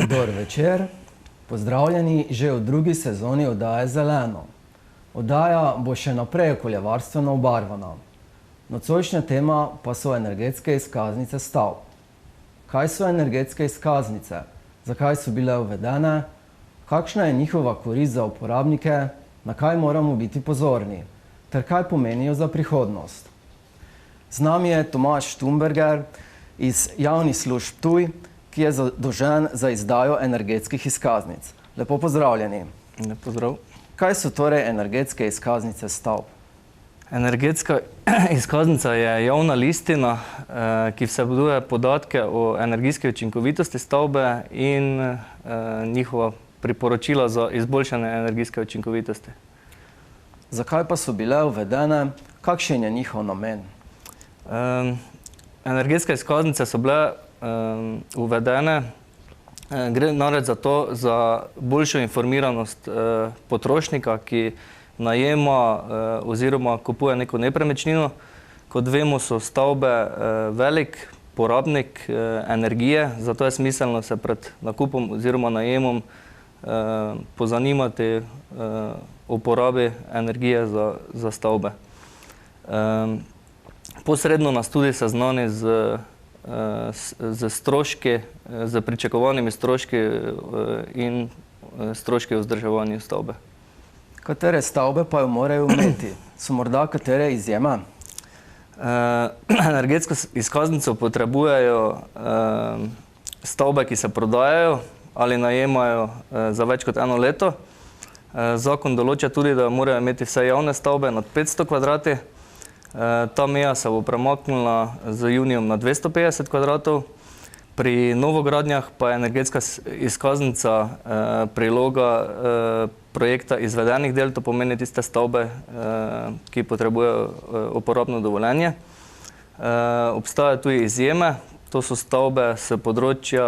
Dober večer, pozdravljeni že v drugi sezoni oddaje Zeleno. Oddaja bo še naprej okoljevarstveno obarvana. Nocojšnja tema pa so energetske izkaznice stavb. Kaj so energetske izkaznice? Zakaj so bile uvedene? Kakšna je njihova korist za uporabnike? Na kaj moramo biti pozorni? Ter kaj pomenijo za prihodnost? Z nami je Tomaž Štumberger iz Javnih služb Ptuj, ki je zadolžen za izdajo energetskih izkaznic. Lepo pozdravljeni. Lep pozdrav. Kaj so torej energetske izkaznice stavb? Energetska izkaznica je javna listina, ki vsebuje podatke o energijski učinkovitosti stavbe in njihova priporočila za izboljšanje energijske učinkovitosti. Zakaj pa so bile uvedene? Kakšen je njihov namen? Energetske izkaznice so bile uvedene, gre namreč za to, za boljšo informiranost potrošnika, ki najema oziroma kupuje neko nepremičnino. Kot vemo, so stavbe velik porabnik energije, zato je smiselno se pred nakupom oziroma najemom pozanimati o porabi energije za stavbe. Posredno nas tudi seznani z stroški, z pričakovanimi stroški in stroški vzdrževanja stavbe. Katere stavbe pa jo morajo imeti? So morda katere izjeme? Energetsko izkaznico potrebujejo stavbe, ki se prodajajo ali najemajo za več kot eno leto. Zakon določa tudi, da morajo imeti vse javne stavbe nad 500 kvadrati. Ta meja se bo premaknila z junijem na 250 kvadratov. Pri novogradnjah pa je energetska izkaznica priloga projekta izvedenih del, to pomeni tiste stavbe, ki potrebujejo uporabno dovoljenje. Obstajajo tudi izjeme, to so stavbe s področja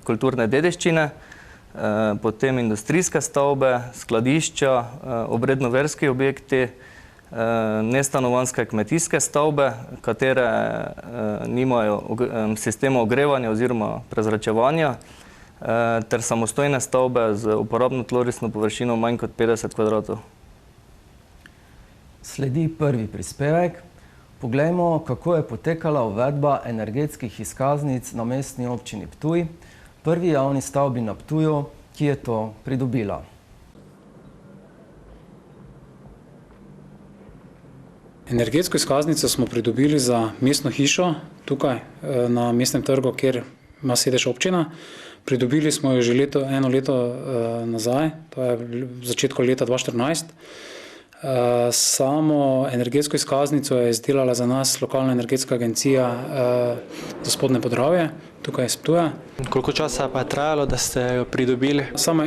kulturne dediščine, potem industrijske stavbe, skladišča, obredno-verski objekti, nestanovanjske kmetijske stavbe, katere nimajo sistema ogrevanja oziroma prezračevanja, ter samostojne stavbe z uporabno tlorisno površino manj kot 50 kvadratov. Sledi prvi prispevek. Poglejmo, kako je potekala uvedba energetskih izkaznic na Mestni občini Ptuj, prvi javni stavbi na Ptuju, ki je to pridobila. Energetsko izkaznico smo pridobili za mestno hišo tukaj na Mestnem trgu, kjer ima sedež občina. Pridobili smo jo že eno leto nazaj, to je v začetku leta 2014. Samo energetsko izkaznico je izdelala za nas lokalna energetska agencija za Spodnje Podravje, tukaj iz Ptuja. Koliko časa pa je trajalo, da ste jo pridobili?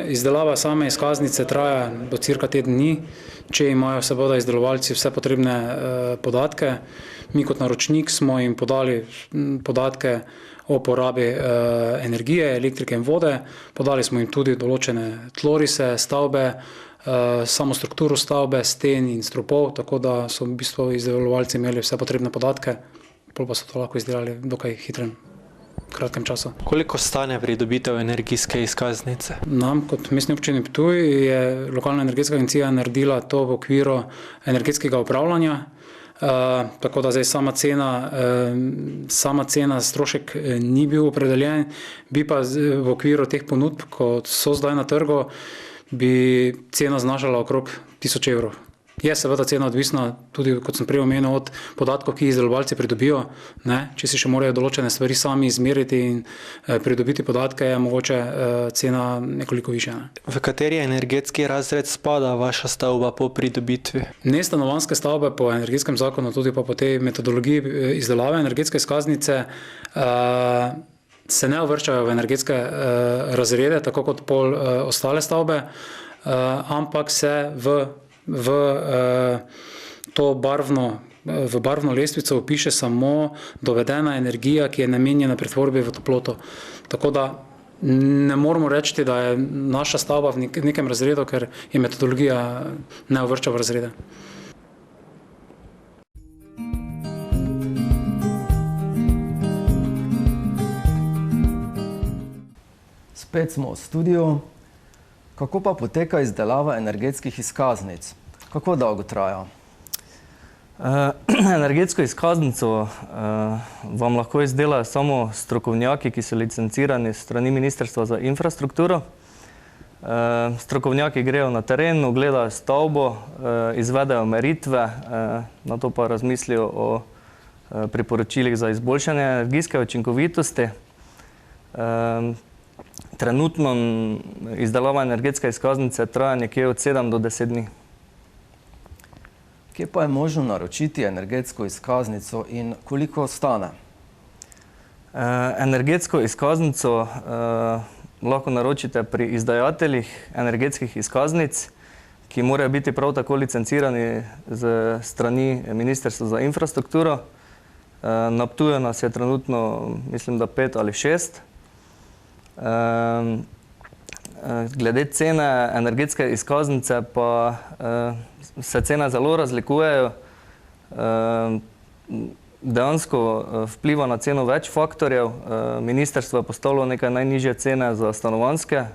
Izdelava same izkaznice traja do cirka teden dni, če imajo seveda izdelovalci vse potrebne podatke. Mi kot naročnik smo jim podali podatke o porabi energije, elektrike in vode. Podali smo jim tudi določene tlorise stavbe, samo strukturo stavbe, sten in stropov, tako da so v bistvu izdelovalci imeli vse potrebne podatke, potem pa so to lahko izdelali v dokaj hitrem, kratkem času. Koliko stane pridobitev energijske izkaznice? Nam kot Mestni občini Ptuj je lokalna energetska agencija naredila to v okviru energetskega upravljanja, tako da zdaj sama cena, strošek ni bil opredeljen, bi pa v okviru teh ponudb, kot so zdaj na trgu, bi cena znašala okrog 1000 evrov. Je seveda cena odvisna tudi, kot sem prej omenil, od podatkov, ki izdelovalci pridobijo. Če si še morajo določene stvari sami izmeriti in pridobiti podatke, je mogoče cena nekoliko višja. V kateri energetski razred spada vaša stavba po pridobitvi? Nestanovanjske stavbe po energetskem zakonu, tudi pa po tej metodologiji izdelave energetske izkaznice, se ne uvrščajo v energetske razrede, tako kot pol ostale stavbe, ampak se v barvno lestvico vpiše samo dovedena energija, ki je namenjena pretvorbi v toploto. Tako da ne moramo reči, da je naša stavba v nekem razredu, ker je metodologija ne uvršča v razrede. Spet smo v studiu. Kako pa poteka izdelava energetskih izkaznic? Kako dolgo traja? Energetsko izkaznico vam lahko izdelajo samo strokovnjaki, ki so licencirani s strani Ministrstva za infrastrukturo. Strokovnjaki grejo na teren, ogledajo stavbo, izvedejo meritve, nato pa razmislijo o priporočilih za izboljšanje energijske učinkovitosti. Trenutno izdelava energetske izkaznice traja nekje od 7 do 10 dni. Kje pa je možno naročiti energetsko izkaznico in koliko stane? Energetsko izkaznico lahko naročite pri izdajateljih energetskih izkaznic, ki morajo biti prav tako licencirani z strani Ministrstva za infrastrukturo. Na Ptuju nas je trenutno, mislim, da 5 ali 6. Glede cene energetske izkaznice pa se cene zelo razlikujejo. Dejansko vpliva na ceno več faktorjev. Ministrstvo je postavilo nekaj najnižje cene za stanovanjske,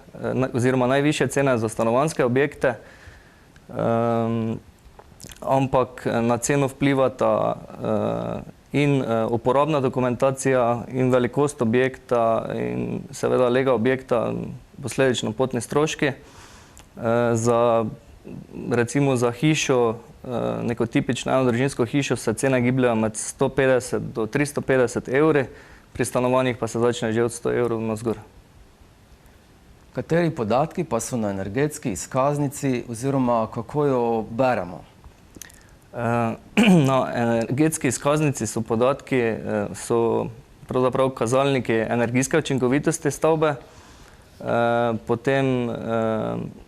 oziroma najvišje cene za stanovanjske objekte, ampak na ceno vplivata in uporabna dokumentacija in velikost objekta in seveda lega objekta, posledično potni stroški. Recimo za hišo, neko tipično enodružinsko hišo, se cene gibljajo med 150 do 350 evri, pri stanovanjih pa se začne že od 100 evrov navzgor. Kateri podatki pa so na energetski izkaznici oziroma kako jo beremo? Na energetski izkaznici so podatki, so pravzaprav kazalniki energijske učinkovitosti stavbe, potem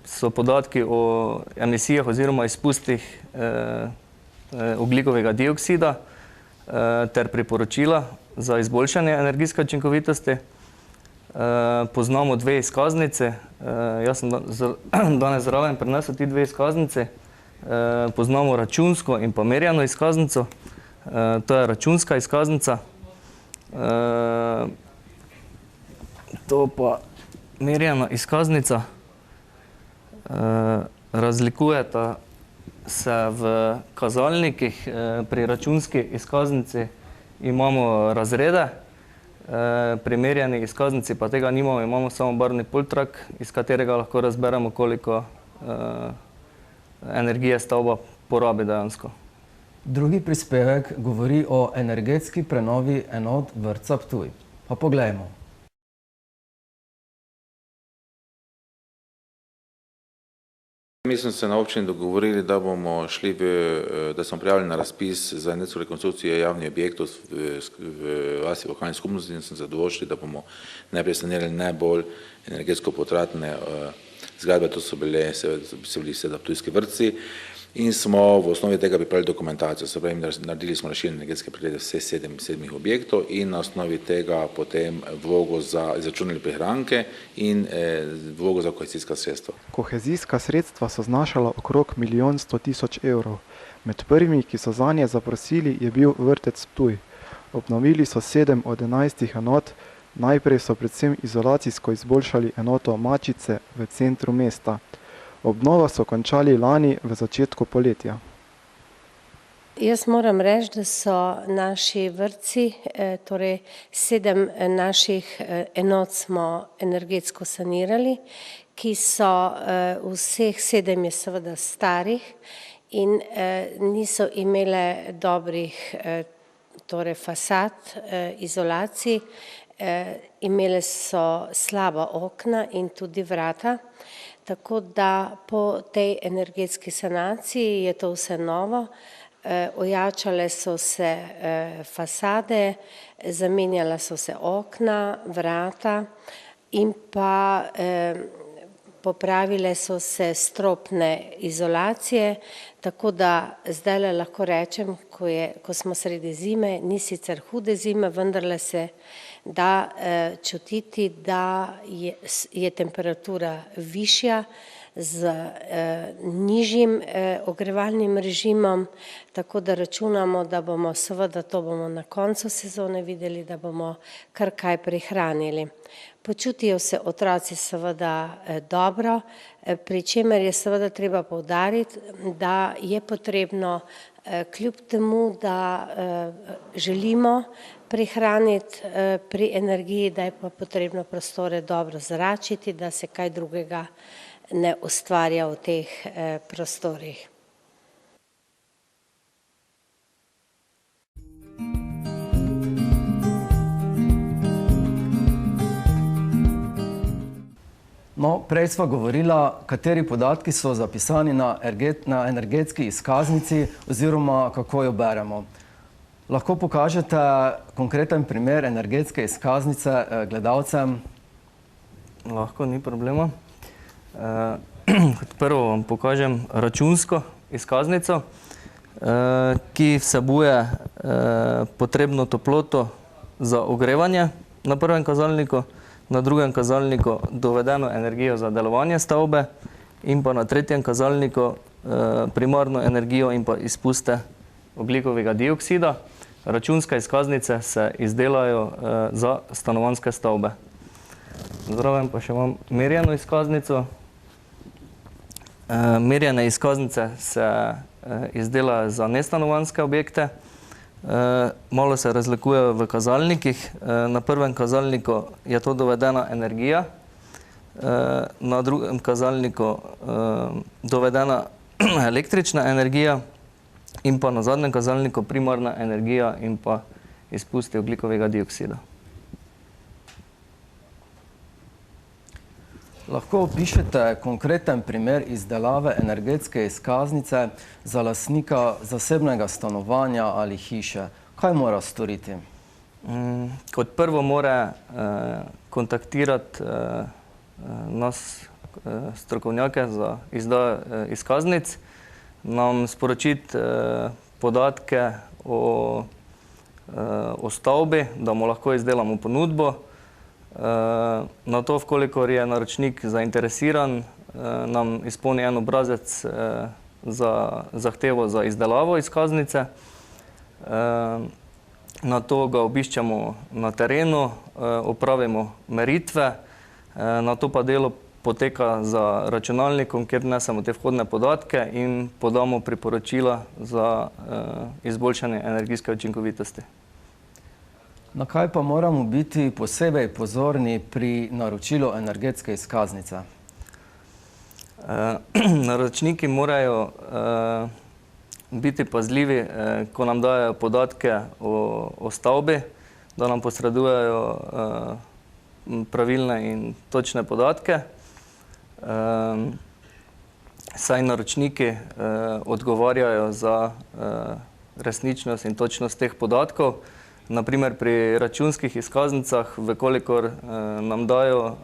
so podatki o emisijah oziroma izpustih ogljikovega dioksida ter priporočila za izboljšanje energijske učinkovitosti. Poznamo dve izkaznici, jaz sem danes zraven prinesel ti dve izkaznici. Poznamo računsko in pa merjeno izkaznico. To je računska izkaznica. To pa merjena izkaznica. Razlikujeta se v kazalnikih. Pri računski izkaznici imamo razrede, pri merjeni izkaznici pa tega nimamo, imamo samo barvni poltrak, iz katerega lahko razberemo, koliko energije stavba porabi dejansko. Drugi prispevek govori o energetski prenovi enot vrtca Ptuj. Pa poglejmo. Mi smo se na občini dogovorili, da bomo šli da smo prijavili na razpis za energetsko rekonstrukcijo javnih objektov v vasi lokalnih skupnosti in smo zadovoljni, da bomo najprej sanirali najbolj energetsko potratne zgradbe, to so bili seveda ptujski vrtci, in smo v osnovi tega pripravili dokumentacijo. Se pravi, naredili smo razširjene energetske preglede vseh 7 objektov in na osnovi tega potem vlogo za izračunali prihranke in vlogo za kohezijska sredstva. Kohezijska sredstva so znašala okrog 1 100 000 evrov. Med prvimi, ki so zanje zaprosili, je bil vrtec Ptuj. Obnovili so 7 od 11 enot. Najprej so predvsem izolacijsko izboljšali enoto Mačice v centru mesta. Obnovo so končali lani v začetku poletja. Jaz moram reči, da so naši vrtci, torej 7 naših enot smo energetsko sanirali, ki so vseh 7 je seveda starih in niso imele dobrih torej fasad, izolacij, imele so slaba okna in tudi vrata, tako da po tej energetski sanaciji je to vse novo. Ojačale so se fasade, zamenjala so se okna, vrata in pa popravile so se stropne izolacije, tako da zdaj lahko rečem, ko smo sredi zime, ni sicer hude zime, vendarle se da čutiti, da je temperatura višja, z nižjim ogrevalnim režimom, tako da računamo, da bomo seveda, to bomo na koncu sezone videli, da bomo kar kaj prihranili. Počutijo se otroci seveda dobro, pri čemer je seveda treba poudariti, da je potrebno kljub temu, da želimo prihraniti pri energiji, da je pa potrebno prostore dobro zračiti, da se kaj drugega ne ustvarja v teh prostorih. No, prej sva govorila, kateri podatki so zapisani na energetski izkaznici oziroma kako jo beremo. Lahko pokažete konkreten primer energetske izkaznice gledalcem? Lahko, ni problema. Kot prvo vam pokažem računsko izkaznico, ki vsebuje potrebno toploto za ogrevanje na prvem kazalniku, na drugem kazalniku dovedeno energijo za delovanje stavbe in pa na tretjem kazalniku primarno energijo in pa izpuste ogljikovega dioksida. Računske izkaznice se izdelajo za stanovanjske stavbe. Zraven pa še imam merjeno izkaznico. Merjene izkaznice se izdelajo za nestanovanjske objekte. Malo se razlikujejo v kazalnikih. Na prvem kazalniku je to dovedena energija, na drugem kazalniku dovedena električna energija in pa na zadnjem kazalniku primarna energija in pa izpusti ogljikovega dioksida. Lahko opišete konkreten primer izdelave energetske izkaznice za lastnika zasebnega stanovanja ali hiše. Kaj mora storiti? Kot prvo mora kontaktirati nas strokovnjake za izdajo izkaznic, nam sporočiti podatke o stavbi, da mu lahko izdelamo ponudbo. Na to, vkolikor je naročnik zainteresiran, nam izpolni en obrazec za zahtevo za izdelavo izkaznice. Na to ga obiščemo na terenu, opravimo meritve, na to pa delo poteka za računalnikom, kjer vnesemo te vhodne podatke in podamo priporočila za izboljšanje energijske učinkovitosti. Na kaj pa moramo biti posebej pozorni pri naročilu energetske izkaznice? Naročniki morajo biti pazljivi, ko nam dajo podatke o stavbi, da nam posredujejo pravilne in točne podatke. Saj naročniki odgovarjajo za resničnost in točnost teh podatkov. Naprimer pri računskih izkaznicah, vkolikor nam dajo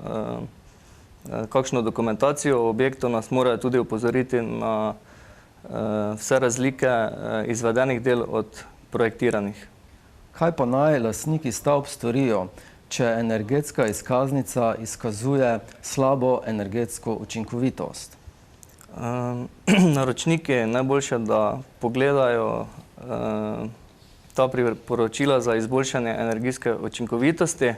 kakšno dokumentacijo o objektu, nas morajo tudi opozoriti na vse razlike izvedenih del od projektiranih. Kaj pa naj lastniki stavb storijo, če energetska izkaznica izkazuje slabo energetsko učinkovitost? Naročniki najboljše, da pogledajo ta priporočila za izboljšanje energijske učinkovitosti.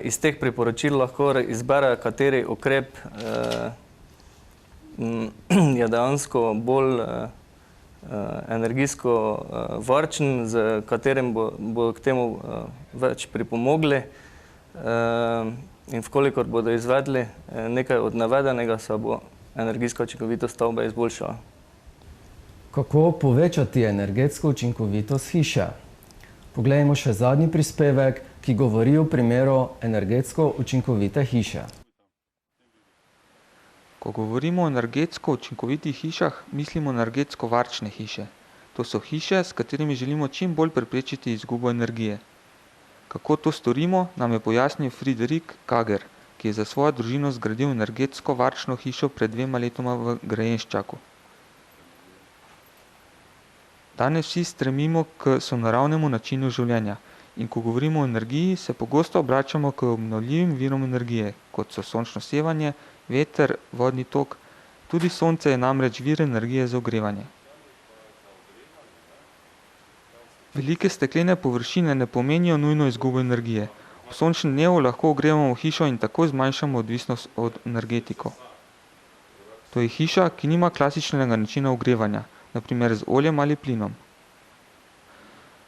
Iz teh priporočil lahko izberejo, kateri ukrep je dejansko bolj energijsko varčen, z katerim bo k temu več pripomogli. In vkolikor bodo izvedli nekaj od navedenega, se bo energijska učinkovitost stavbe izboljšala. Kako povečati energetsko učinkovitost hiše? Poglejmo še zadnji prispevek, ki govori o primeru energetsko učinkovite hiše. Ko govorimo o energetsko učinkovitih hišah, mislimo energetsko varčne hiše. To so hiše, s katerimi želimo čim bolj preprečiti izgubo energije. Kako to storimo, nam je pojasnil Friderik Kager, ki je za svojo družino zgradil energetsko varčno hišo pred 2 letoma v Grajenščaku. Danes vsi stremimo k sonaravnemu načinu življenja in ko govorimo o energiji, se pogosto obračamo k obnovljivim virom energije, kot so sončno sevanje veter, vodni tok, tudi sonce je namreč vir energije za ogrevanje. Velike steklene površine ne pomenijo nujno izgubo energije. V sončnem dnevu lahko ogrevamo hišo in tako zmanjšamo odvisnost od energetikov. To je hiša, ki nima klasičnega načina ogrevanja, naprimer z oljem ali plinom.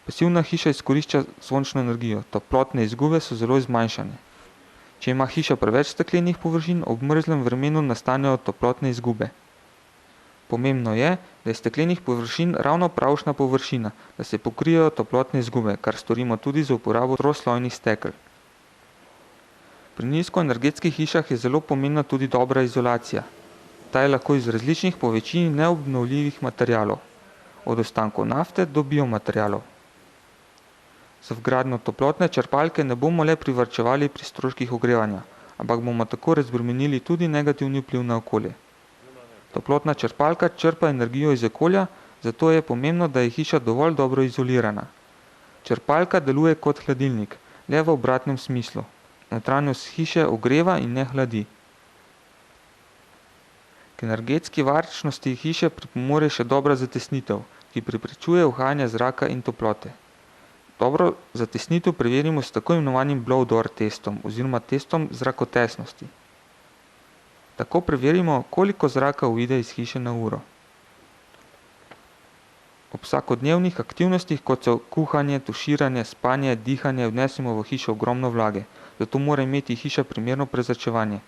Pasivna hiša izkorišča sončno energijo, toplotne izgube so zelo zmanjšane. Če ima hiša preveč steklenih površin, ob mrzlem vremenu nastanejo toplotne izgube. Pomembno je, da je steklenih površin ravno pravšna površina, da se pokrijejo toplotne izgube, kar storimo tudi z uporabo troslojnih stekel. Pri nizkoenergetskih hišah je zelo pomembna tudi dobra izolacija. Ta je lahko iz različnih po večini neobnovljivih materialov, od ostankov nafte do biomaterialov. Z vgradnjo toplotne črpalke ne bomo le privarčevali pri stroških ogrevanja, ampak bomo tako razbremenili tudi negativni vpliv na okolje. Toplotna črpalka črpa energijo iz okolja, zato je pomembno, da je hiša dovolj dobro izolirana. Črpalka deluje kot hladilnik, le v obratnem smislu. Notranjost hiše ogreva in ne hladi. K energetski varčnosti hiše pripomore še dobra zatesnitev, ki preprečuje uhajanje zraka in toplote. Dobro zatesnitev preverimo s tako imenovanim blow-door testom oziroma testom zrakotesnosti. Tako preverimo, koliko zraka uide iz hiše na uro. Ob vsakodnevnih aktivnostih, kot so kuhanje, tuširanje, spanje, dihanje, vnesemo v hišo ogromno vlage, zato mora imeti hiša primerno prezračevanje.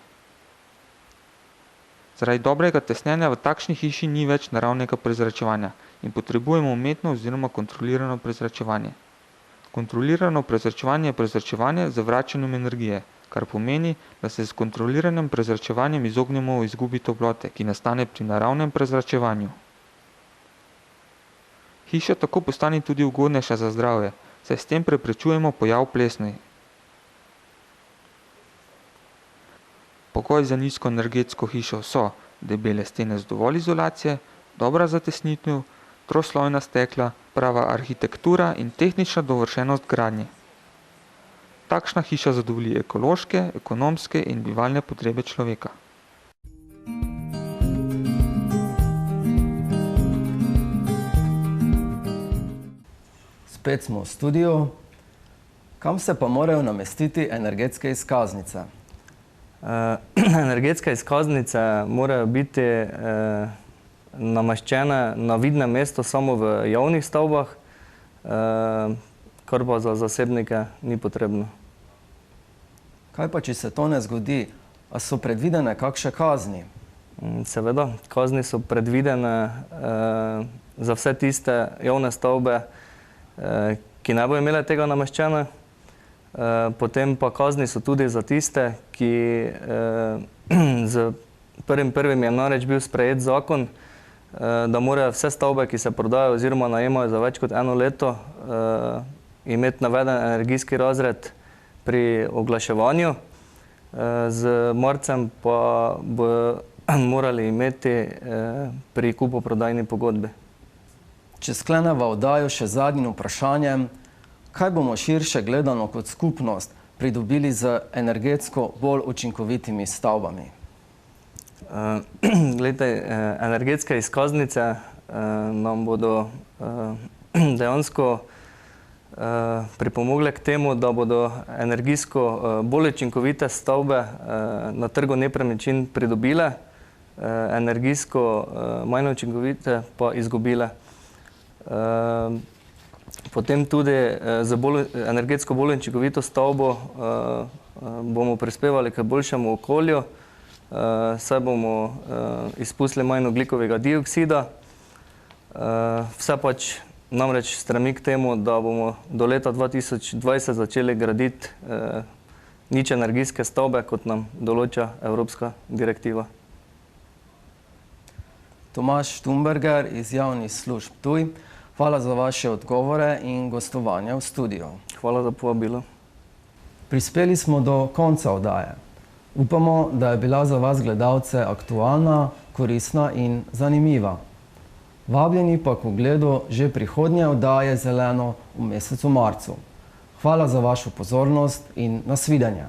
Zaradi dobrega tesnjenja v takšni hiši ni več naravnega prezračevanja in potrebujemo umetno oziroma kontrolirano prezračevanje. Kontrolirano prezračevanje je prezračevanje z vračanjem energije, kar pomeni, da se s kontroliranim prezračevanjem izognemo izgubi toplote, ki nastane pri naravnem prezračevanju. Hiša tako postane tudi ugodnejša za zdravje, saj s tem preprečujemo pojav plesni. Pogoj za nizkoenergetsko hišo so debele stene z dovolj izolacije, dobra zatesnitev, troslojna stekla, prava arhitektura in tehnična dovršenost gradnje. Takšna hiša zadovolji ekološke, ekonomske in bivalne potrebe človeka. Spet smo v studiu. Kam se pa morajo namestiti energetske izkaznice? Energetske izkaznice morajo biti nameščene na vidnem mestu samo v javnih stavbah, kar pa za zasebnike ni potrebno. Kaj pa, če se to ne zgodi? A so predvidene kakšne kazni? Seveda, kazni so predvidene za vse tiste javne stavbe, ki ne bodo imele tega nameščene. Potem pa kazni so tudi za tiste, ki z 1.1. je namreč bil sprejet zakon, da morajo vse stavbe, ki se prodajo oziroma najemajo za več kot 1 leto, imeti naveden energijski razred pri oglaševanju. Z marcem pa bodo morali imeti pri kupoprodajni pogodbi. Če skleneva oddajo še zadnjim vprašanjem, kaj bomo širše gledano kot skupnost pridobili z energetsko bolj učinkovitimi stavbami? Glejte, energetske izkaznice nam bodo dejansko pripomogle k temu, da bodo energijsko bolj učinkovite stavbe na trgu nepremičnin pridobile, energijsko manj učinkovite pa izgubile. Potem tudi z energetsko bolj učinkovito stavbo bomo prispevali k boljšemu okolju, saj bomo izpustili manj ogljikovega dioksida. Vse pač namreč stremi k temu, da bomo do leta 2020 začeli graditi ničenergijske stavbe, kot nam določa Evropska direktiva. Tomaž Štumberger iz Javnih služb Ptuj, hvala za vaše odgovore in gostovanje v studiu. Hvala za povabilo. Prispeli smo do konca oddaje. Upamo, da je bila za vas gledalce aktualna, koristna in zanimiva. Vabljeni pa k ogledu že prihodnje oddaje Zeleno v mesecu marcu. Hvala za vašo pozornost in nasvidenje.